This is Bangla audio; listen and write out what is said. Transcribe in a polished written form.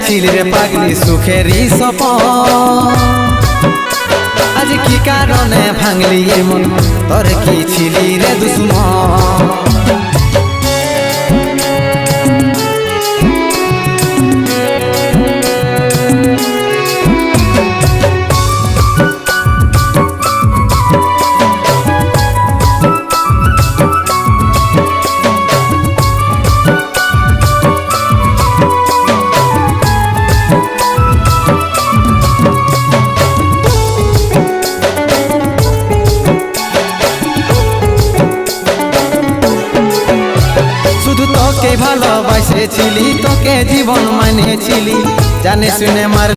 দেখছিলি রে পাগলি সুখেরই সপন আজ কি কারণে ভাঙলি মন তোর কি ছিলি রে দুশ্মন তোকে ভালোবাসেছিলি তোকে জীবন মানেছিলি জানে শুনে মার